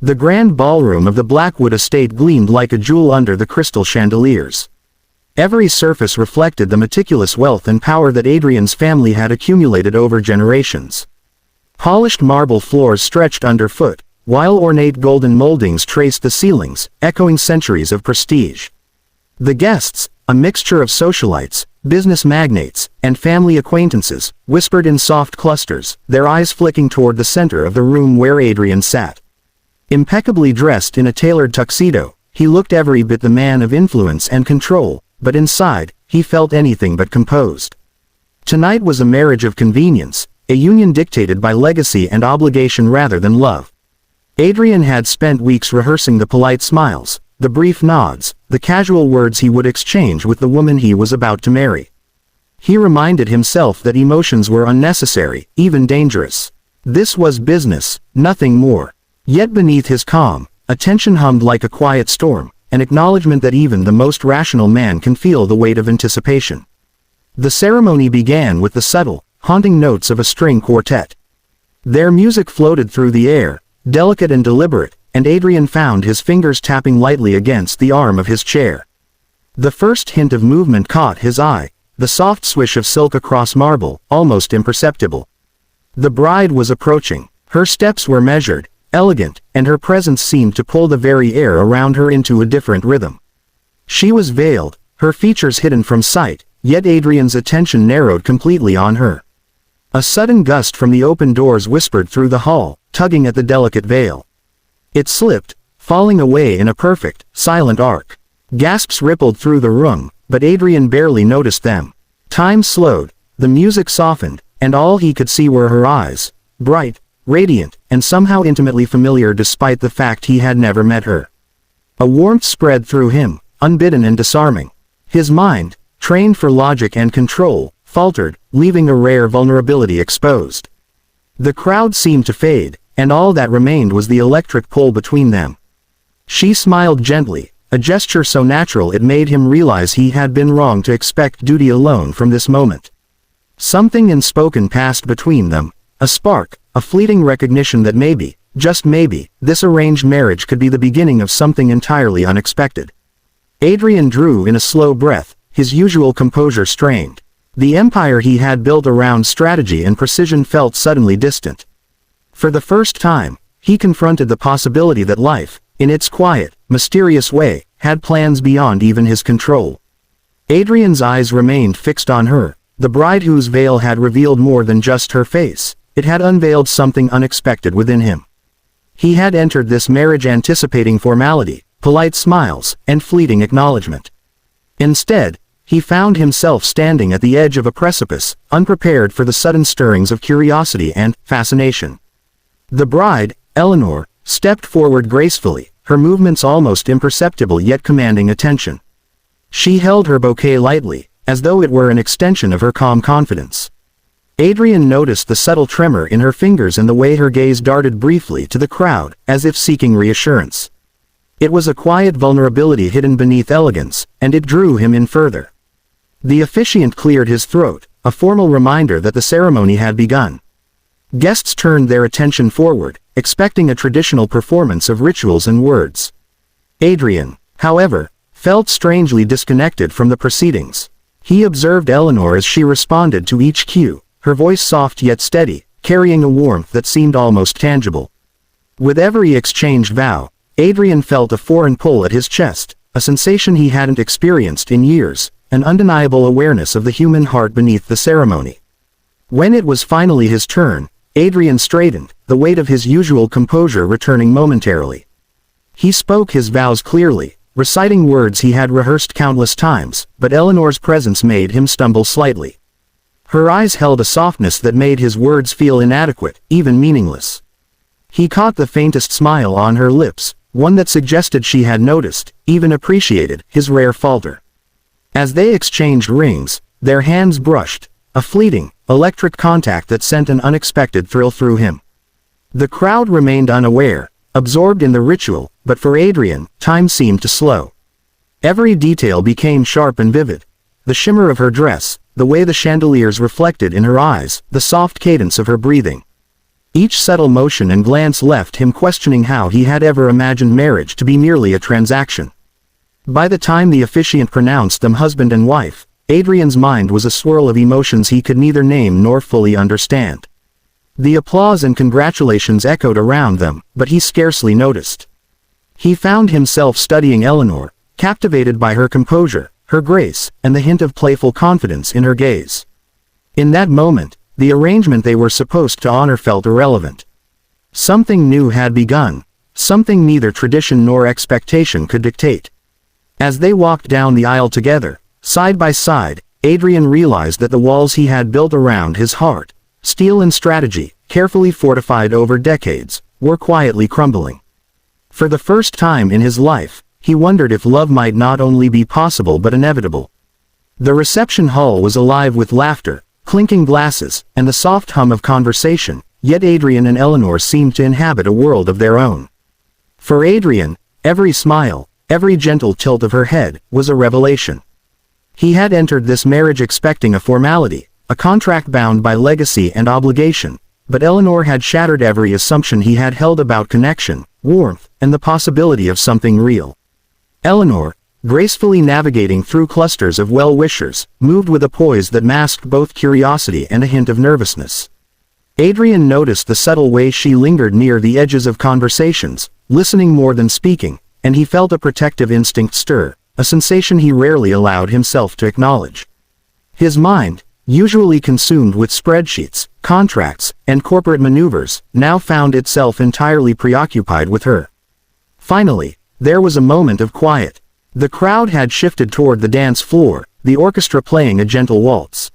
The grand ballroom of the Blackwood estate gleamed like a jewel under the crystal chandeliers. Every surface reflected the meticulous wealth and power that Adrian's family had accumulated over generations. Polished marble floors stretched underfoot, while ornate golden moldings traced the ceilings, echoing centuries of prestige. The guests, a mixture of socialites, business magnates, and family acquaintances, whispered in soft clusters, their eyes flicking toward the center of the room where Adrian sat. Impeccably dressed in a tailored tuxedo, he looked every bit the man of influence and control, but inside, he felt anything but composed. Tonight was a marriage of convenience, a union dictated by legacy and obligation rather than love. Adrian had spent weeks rehearsing the polite smiles, the brief nods, the casual words he would exchange with the woman he was about to marry. He reminded himself that emotions were unnecessary, even dangerous. This was business, nothing more. Yet beneath his calm, a tension hummed like a quiet storm, an acknowledgement that even the most rational man can feel the weight of anticipation. The ceremony began with the subtle, haunting notes of a string quartet. Their music floated through the air, delicate and deliberate, and Adrian found his fingers tapping lightly against the arm of his chair. The first hint of movement caught his eye, the soft swish of silk across marble, almost imperceptible. The bride was approaching. Her steps were measured, elegant, and her presence seemed to pull the very air around her into a different rhythm. She was veiled, her features hidden from sight, yet Adrian's attention narrowed completely on her. A sudden gust from the open doors whispered through the hall, tugging at the delicate veil. It slipped, falling away in a perfect, silent arc. Gasps rippled through the room, but Adrian barely noticed them. Time slowed, the music softened, and all he could see were her eyes, bright, radiant, and somehow intimately familiar despite the fact he had never met her. A warmth spread through him, unbidden and disarming. His mind, trained for logic and control, faltered, leaving a rare vulnerability exposed. The crowd seemed to fade, and all that remained was the electric pull between them. She smiled gently, a gesture so natural it made him realize he had been wrong to expect duty alone from this moment. Something unspoken passed between them, a spark, a fleeting recognition that maybe, just maybe, this arranged marriage could be the beginning of something entirely unexpected. Adrian drew in a slow breath, his usual composure strained. The empire he had built around strategy and precision felt suddenly distant. For the first time, he confronted the possibility that life, in its quiet, mysterious way, had plans beyond even his control. Adrian's eyes remained fixed on her, the bride whose veil had revealed more than just her face. It had unveiled something unexpected within him. He had entered this marriage anticipating formality, polite smiles, and fleeting acknowledgement. Instead, he found himself standing at the edge of a precipice, unprepared for the sudden stirrings of curiosity and fascination. The bride, Eleanor, stepped forward gracefully, her movements almost imperceptible yet commanding attention. She held her bouquet lightly, as though it were an extension of her calm confidence. Adrian noticed the subtle tremor in her fingers and the way her gaze darted briefly to the crowd, as if seeking reassurance. It was a quiet vulnerability hidden beneath elegance, and it drew him in further. The officiant cleared his throat, a formal reminder that the ceremony had begun. Guests turned their attention forward, expecting a traditional performance of rituals and words. Adrian, however, felt strangely disconnected from the proceedings. He observed Eleanor as she responded to each cue, her voice soft yet steady, carrying a warmth that seemed almost tangible. With every exchanged vow, Adrian felt a foreign pull at his chest, a sensation he hadn't experienced in years, an undeniable awareness of the human heart beneath the ceremony. When it was finally his turn, Adrian straightened, the weight of his usual composure returning momentarily. He spoke his vows clearly, reciting words he had rehearsed countless times, but Eleanor's presence made him stumble slightly. Her eyes held a softness that made his words feel inadequate, even meaningless. He caught the faintest smile on her lips, one that suggested she had noticed, even appreciated, his rare falter. As they exchanged rings, their hands brushed, a fleeting, electric contact that sent an unexpected thrill through him. The crowd remained unaware, absorbed in the ritual, but for Adrian, time seemed to slow. Every detail became sharp and vivid. The shimmer of her dress, the way the chandeliers reflected in her eyes, the soft cadence of her breathing. Each subtle motion and glance left him questioning how he had ever imagined marriage to be merely a transaction. By the time the officiant pronounced them husband and wife, Adrian's mind was a swirl of emotions he could neither name nor fully understand. The applause and congratulations echoed around them, but he scarcely noticed. He found himself studying Eleanor, captivated by her composure, her grace, and the hint of playful confidence in her gaze. In that moment, the arrangement they were supposed to honor felt irrelevant. Something new had begun, something neither tradition nor expectation could dictate. As they walked down the aisle together, side by side, Adrian realized that the walls he had built around his heart, steel and strategy, carefully fortified over decades, were quietly crumbling. For the first time in his life, he wondered if love might not only be possible but inevitable. The reception hall was alive with laughter, clinking glasses, and the soft hum of conversation, yet Adrian and Eleanor seemed to inhabit a world of their own. For Adrian, every smile, every gentle tilt of her head, was a revelation. He had entered this marriage expecting a formality, a contract bound by legacy and obligation, but Eleanor had shattered every assumption he had held about connection, warmth, and the possibility of something real. Eleanor, gracefully navigating through clusters of well-wishers, moved with a poise that masked both curiosity and a hint of nervousness. Adrian noticed the subtle way she lingered near the edges of conversations, listening more than speaking, and he felt a protective instinct stir, a sensation he rarely allowed himself to acknowledge. His mind, usually consumed with spreadsheets, contracts, and corporate maneuvers, now found itself entirely preoccupied with her. Finally, there was a moment of quiet. The crowd had shifted toward the dance floor, the orchestra playing a gentle waltz.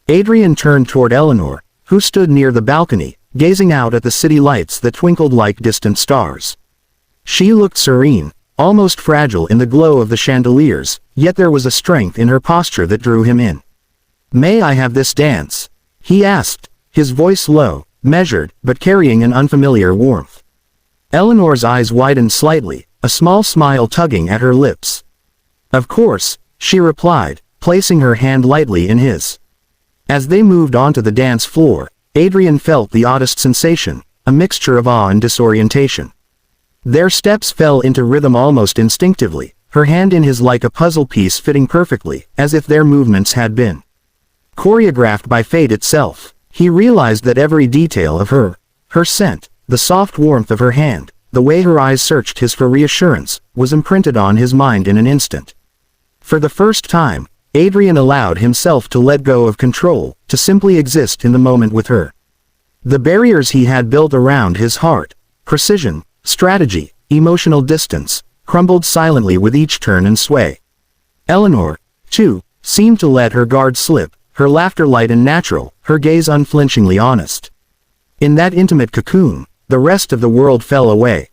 Adrian turned toward Eleanor, who stood near the balcony, gazing out at the city lights that twinkled like distant stars. She looked serene, almost fragile in the glow of the chandeliers, yet there was a strength in her posture that drew him in. "May I have this dance?" he asked, his voice low, measured, but carrying an unfamiliar warmth. Eleanor's eyes widened slightly, a small smile tugging at her lips. "Of course," she replied, placing her hand lightly in his. As they moved onto the dance floor, Adrian felt the oddest sensation, a mixture of awe and disorientation. Their steps fell into rhythm almost instinctively, her hand in his like a puzzle piece fitting perfectly, as if their movements had been choreographed by fate itself. He realized that every detail of her scent, the soft warmth of her hand, the way her eyes searched his for reassurance, was imprinted on his mind in an instant. For the first time, Adrian allowed himself to let go of control, to simply exist in the moment with her. The barriers he had built around his heart, precision, strategy, emotional distance, crumbled silently with each turn and sway. Eleanor, too, seemed to let her guard slip, her laughter light and natural, her gaze unflinchingly honest. In that intimate cocoon, the rest of the world fell away.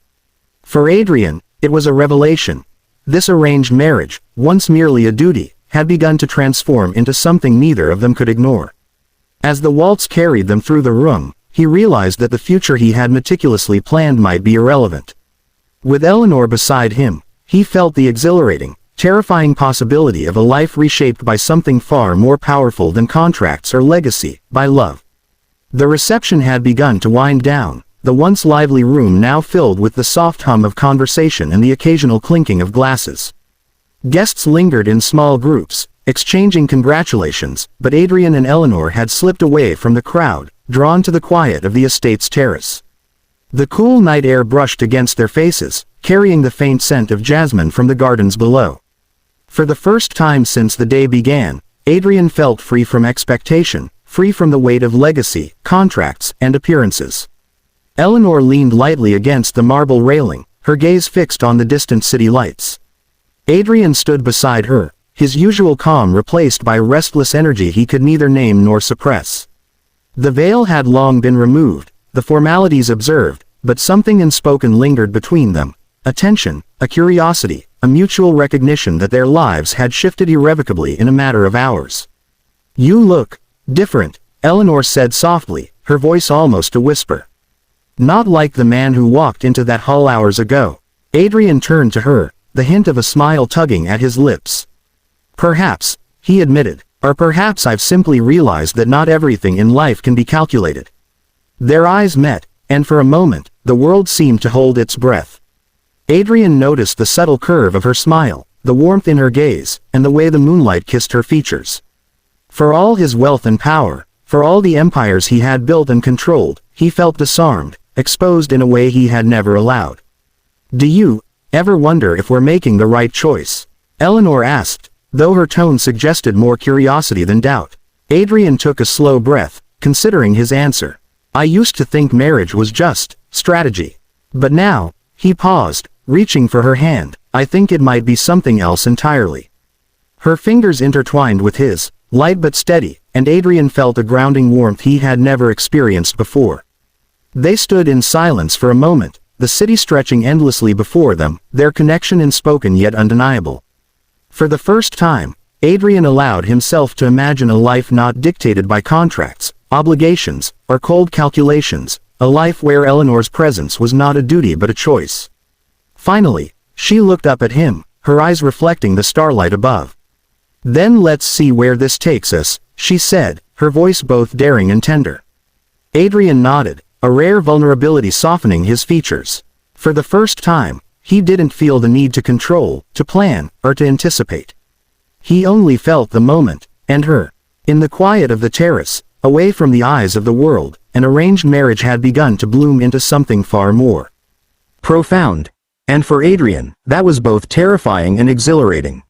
For Adrian, it was a revelation. This arranged marriage, once merely a duty, had begun to transform into something neither of them could ignore. As the waltz carried them through the room, he realized that the future he had meticulously planned might be irrelevant. With Eleanor beside him, he felt the exhilarating, terrifying possibility of a life reshaped by something far more powerful than contracts or legacy, by love. The reception had begun to wind down, the once lively room now filled with the soft hum of conversation and the occasional clinking of glasses. Guests lingered in small groups, exchanging congratulations, but Adrian and Eleanor had slipped away from the crowd, drawn to the quiet of the estate's terrace. The cool night air brushed against their faces, carrying the faint scent of jasmine from the gardens below. For the first time since the day began, Adrian felt free from expectation, free from the weight of legacy, contracts, and appearances. Eleanor leaned lightly against the marble railing, her gaze fixed on the distant city lights. Adrian stood beside her, his usual calm replaced by restless energy he could neither name nor suppress. The veil had long been removed, the formalities observed, but something unspoken lingered between them, a tension, a curiosity, a mutual recognition that their lives had shifted irrevocably in a matter of hours. "You look different," Eleanor said softly, her voice almost a whisper. "Not like the man who walked into that hall hours ago." Adrian turned to her, the hint of a smile tugging at his lips. "Perhaps," he admitted, "or perhaps I've simply realized that not everything in life can be calculated." Their eyes met, and for a moment, the world seemed to hold its breath. Adrian noticed the subtle curve of her smile, the warmth in her gaze, and the way the moonlight kissed her features. For all his wealth and power, for all the empires he had built and controlled, he felt disarmed, exposed in a way he had never allowed. "Do you ever wonder if we're making the right choice?" Eleanor asked, though her tone suggested more curiosity than doubt. Adrian took a slow breath, considering his answer. "I used to think marriage was just strategy. But now," he paused, reaching for her hand, "I think it might be something else entirely." Her fingers intertwined with his, light but steady, and Adrian felt a grounding warmth he had never experienced before. They stood in silence for a moment, the city stretching endlessly before them, their connection unspoken yet undeniable. For the first time, Adrian allowed himself to imagine a life not dictated by contracts, obligations, or cold calculations, a life where Eleanor's presence was not a duty but a choice. Finally, she looked up at him, her eyes reflecting the starlight above. "Then let's see where this takes us," she said, her voice both daring and tender. Adrian nodded, a rare vulnerability softening his features. For the first time, he didn't feel the need to control, to plan, or to anticipate. He only felt the moment, and her. In the quiet of the terrace, away from the eyes of the world, an arranged marriage had begun to bloom into something far more profound. And for Adrian, that was both terrifying and exhilarating.